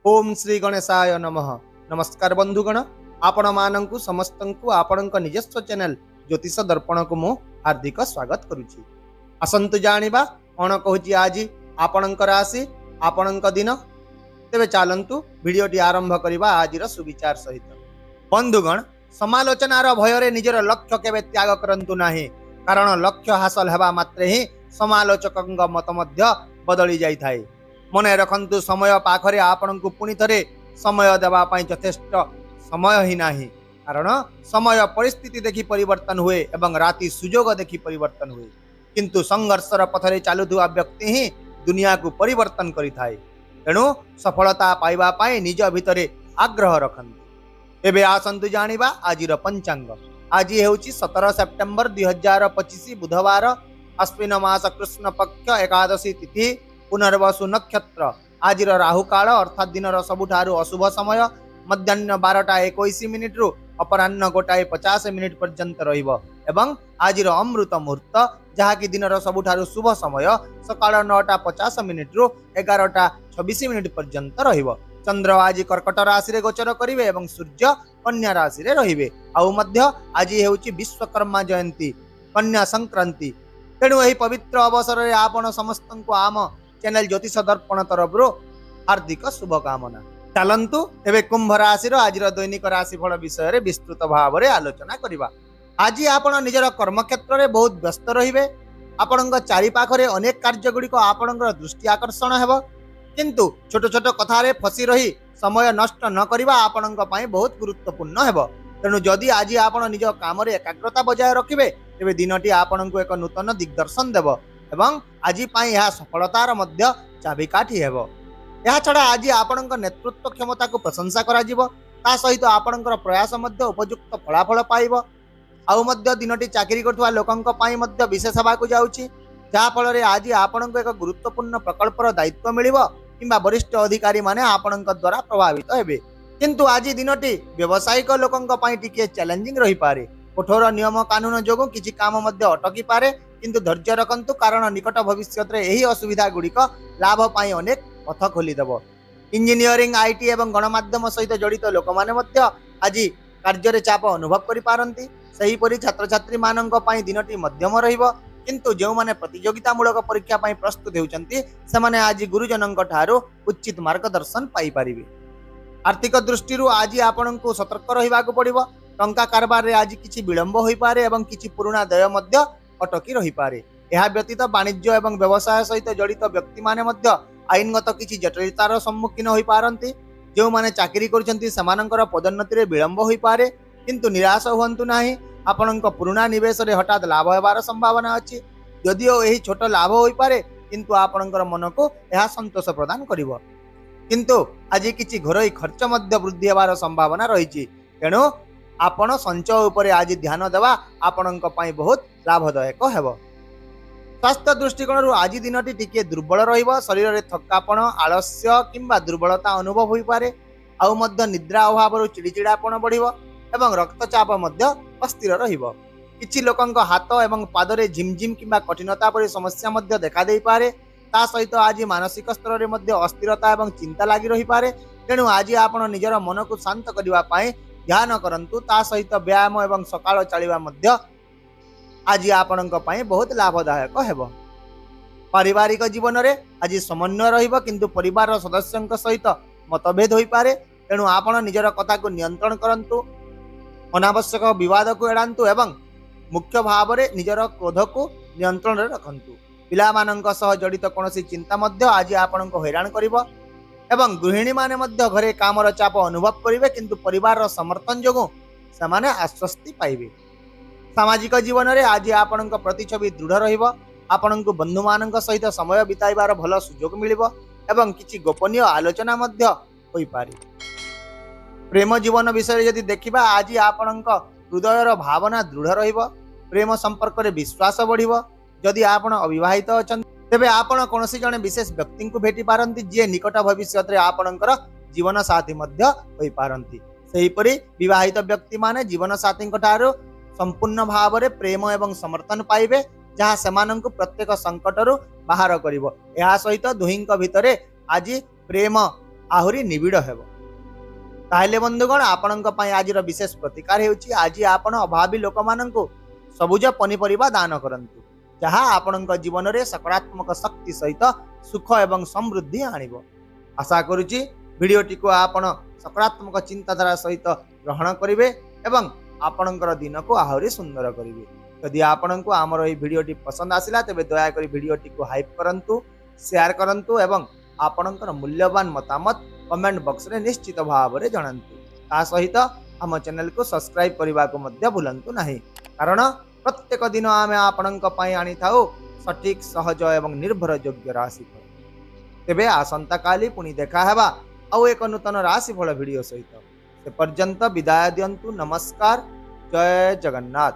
ओम श्री गणेशाय नमः। नमस्कार बंधुगण, आपण मानंकु समस्तंकु आपणक निजस्व चैनल ज्योतिष दर्पण को मु हार्दिक स्वागत करुछि। असंतु जानिबा कोन कहूछि आज आपणक राशि आपणक दिन। तेबे चालंतु वीडियोटी आरंभ करिबा आजिर सुविचार सहित। बंधुगण, समालोचनार भୟରେ निजर लक्ष्य केबे त्याग करंतु नाही, कारण लक्ष्य हासिल हेबा मात्रे ही समालोचकंग मत मध्य बदली जाई थाए। मने रखंतु समय पाखरे आपणकु पुनि थरे समय देवा पई यथेष्ट समय ही नाही, कारण समय परिस्थिति देखि परिवर्तन हुए एवं राति सुजोग देखि परिवर्तन हुए, किंतु संघर्षर पथरे चालुथुवा व्यक्ति ही दुनिया को परिवर्तन करि थाए। तेणु सफलता पाइबा पई निज भितरे आग्रह रखंतु। एबे आसंतु जानिबा आजिर पंचांग। आज हेउची 17 सेप्टेम्बर 2025 बुधवार, अश्विन मास कृष्ण पक्ष एकादशी तिथि, पुनर्वसु नक्षत्र। आजिर राहु काल अर्थात दिनर सबुठारु अशुभ समय मध्याह्न 12:21 रु अपराह्न 1:50 पर्यंत रहिबो एवं आजिर अमृत मुहूर्त जहाँकि दिनर सबुठारु शुभ समय सकाळ 9:50 रु 11:26 पर्यंत रहिबो। चंद्र आज कर्कट राशि रे गोचर करिवे एवं सूर्य कन्या राशि रे रहिबे। आउ मध्य आज हेउची विश्वकर्मा जयंती, कन्या संक्रांति। तेणु एही पवित्र अवसर रे आपण समस्तंकु आम चैनल ज्योतिष दर्पण तरफ हार्दिक शुभकामना। चलंतु एबे कुंभ राशि आज दैनिक राशिफल विषय रे विस्तृत भाव रे आलोचना करिबा। आज आपण निजर कर्म क्षेत्र रे बहुत व्यस्त रहिबे। आपणक चारि पाखरे अनेक कार्य गुड़िक आपणकर दृष्टि आकर्षण हेबो, किंतु छोट छोट कथा रे फसी रही समय नष्ट न करिबा आपणक पई बहुत गुरुत्वपूर्ण हेबो। तेणु जदि आज आपण निज काम रे एकाग्रता बजाय रखिबे तेबे दिनटी आपणक एक नूतन दिग्दर्शन देबो एवं आज पाई यह सफलतार मध्य चाबिकाठी हेबो। यह छड़ा आज आपणक नेतृत्व क्षमता को प्रशंसा करा जिवो, ता सहित आपणकर प्रयास मध्य उपयुक्त फलाफल पाइबो। आउ मध्य दिनटी चाकरी करथुवा लोकंक पाई मध्य विशेष हेबा को जाउची, जा फल रे आज आपणक एक गुरुत्वपूर्ण प्रकल्पर दायित्व मिलिबो किंबा वरिष्ठ अधिकारी माने आपणक द्वारा प्रभावित हेबे। किंतु आज दिनटी व्यवसायिक लोकंक पाई टिके चैलेंजिंग रही पारे। कठोर नियम कानून जोगु किछि काम मध्य अटकी पारे, किंतु धैर्य रखंतु, कारण निकट भविष्य रे एही असुविधा गुड़िक लाभ पाई अनेक पथ खोली देबो। इंजीनियरिंग, आईटी एवं गणमाध्यम सहित जड़ित लोक माने मध्य आज कार्य रे चाप अनुभव करि पारंती। सही परि छात्र छात्री मानंक पाई दिनटी मध्यम रहिबो, किंतु जो माने प्रतियोगितामूलक परीक्षा पाई प्रस्तुत हेउचंती सेमाने आज गुरुजनंक ठारो उचित मार्गदर्शन पाई पारिबे। आर्थिक दृष्टि आज आपनकु सतर्क रहिबाकु पड़िबो। टंका कारबार रे आज किछि विलंब होई पारे एवं किछि पुराना देय मध्य अटकी रही पारे। यह व्यतीत वाणिज्य एवं व्यवसाय सहित जड़ित व्यक्ति माने मध्य आईनगत किछि जटिलतार सम्मुखीन होई पारंती। जो माने चाकरी करछंती सेमानंकर पदोन्नति रे विलंब होई पारे, किंतु निराश हुअंतु नाही। आपनक पुराना निवेश रे हठात लाभ हेबार संभावना अछि। यदिओ एही छोट लाभ होई पारे, किंतु आपनकर मन को यह संतोष प्रदान करिवो। किंतु आज किछि घरोई खर्च मध्य वृद्धि हेबार संभावना रहिछि। तेणु आपण संचय उपरे आज ध्यान देवा आपणक पई बहुत लाभदायक हेबो। स्वास्थ्य दृष्टिकोण आज दिनटी टिके दुर्बल रहिबो। शरीर रे थकापण, आलस्य किंबा दुर्बलता अनुभव होई पारे। आउ मध्य निद्रा अभाव रु चिड़चिड़ापण बढ़िबो एवं रक्तचाप मध्य अस्थिर रहिबो। किछि लोकंक हाथ एवं पाद रे झिमझिम किंबा कठिनता परि समस्या मध्य देखा देई पारे। ता सहित आज मानसिक स्तर रे मध्य अस्थिरता एवं चिंता लागि रही पारे। तेणु आज आपण निजर मन को शांत करिवा पई ध्यान करंतु। ता सहित व्यायाम एवं सकाळ चलिबा मध्य आज आपणक पई बहुत लाभदायक हेबो। पारिवारिक जीवन रे आज समन्वय रहिबो, किंतु परिवार सदस्यंक सहित मतभेद होई पारे। तेणु आपण निजर कथा को नियंत्रण करंतु, अनावश्यक विवाद को एड़ांतु एवं मुख्य भाव रे निजर क्रोध को नियंत्रण रे रखंतु। पिला मानंक सह जड़ित कोनोसी चिंता मध्य आज आपणक हैरान करिवो एवं गृहिणी माने मध्य घरे कामर चाप अनुभव करिवे, किंतु परिवार समर्थन जोगु समाने आश्वस्ति पाइबे। सामाजिक जीवन रे आज आपणक प्रतिछवि दृढ़ रहिबो। आपणक बंधु मानंक सहित समय बिताइबार भल सुजोग मिलिबो एवं किछि गोपनीय आलोचना मध्य होई पारे। प्रेम जीवन विषय यदि देखिबा, आज आपणक हृदयर भावना दृढ़ रहिबो। प्रेम संपर्क रे विश्वास बढ़िबो। यदि आपण अविवाहित अछन तेबे आपण कोनोसी जने विशेष व्यक्ति को भेटी पारंती, जे निकट भविष्य रे आपणकर जीवन साथी मध्य होई पारंती। सेही परि विवाहित व्यक्ति माने जीवन साथी ठारो संपूर्ण भाव रे प्रेम एवं समर्थन पाइबे, जहाँ सेमानंकु प्रत्येक संकटरु बाहर करिवो। एहा सहित दुहिंक भितरे आज प्रेम ଆହୁରି ନିବିଡ଼ ହେବ। ତାହେଲେ ବନ୍ଧୁଗଣ ଆପଣଙ୍କ ପାଇଁ ଆଜିର ବିଶେଷ ପ୍ରତିକାର ହେଉଛି ଆଜି ଆପଣ ଅଭାବୀ ଲୋକମାନଙ୍କୁ ସବୁଜ ପନିପରିବା ଦାନ କରନ୍ତୁ, ଯାହା ଆପଣଙ୍କ ଜୀବନରେ ସକାରାତ୍ମକ ଶକ୍ତି ସହିତ ସୁଖ ଏବଂ ସମୃଦ୍ଧି ଆଣିବ। ଆଶା କରୁଛି ଭିଡ଼ିଓଟିକୁ ଆପଣ ସକାରାତ୍ମକ ଚିନ୍ତାଧାରା ସହିତ ଗ୍ରହଣ କରିବେ ଏବଂ ଆପଣଙ୍କର ଦିନକୁ ଆହୁରି ସୁନ୍ଦର କରିବେ। ଯଦି ଆପଣଙ୍କୁ ଆମର ଏହି ଭିଡ଼ିଓଟି ପସନ୍ଦ ଆସିଲା ତେବେ ଦୟାକରି ଭିଡ଼ିଓଟିକୁ ହାଇପ୍ କରନ୍ତୁ, ସେୟାର କରନ୍ତୁ ଏବଂ ଆପଣଙ୍କର ମୂଲ୍ୟବାନ ମତାମତ କମେଣ୍ଟ ବକ୍ସରେ ନିଶ୍ଚିତ ଭାବରେ ଜଣାନ୍ତୁ। ତା ସହିତ ଆମ ଚ୍ୟାନେଲକୁ ସବସ୍କ୍ରାଇବ୍ କରିବାକୁ ମଧ୍ୟ ଭୁଲନ୍ତୁ ନାହିଁ, କାରଣ ପ୍ରତ୍ୟେକ ଦିନ ଆମେ ଆପଣଙ୍କ ପାଇଁ ଆଣିଥାଉ ସଠିକ୍, ସହଜ ଏବଂ ନିର୍ଭରଯୋଗ୍ୟ ରାଶିଫଳ। ତେବେ ଆସନ୍ତାକାଲି ପୁଣି ଦେଖା ହେବା ଆଉ ଏକ ନୂତନ ରାଶିଫଳ ଭିଡ଼ିଓ ସହିତ। ସେ ପର୍ଯ୍ୟନ୍ତ ବିଦାୟ ଦିଅନ୍ତୁ। ନମସ୍କାର। ଜୟ ଜଗନ୍ନାଥ।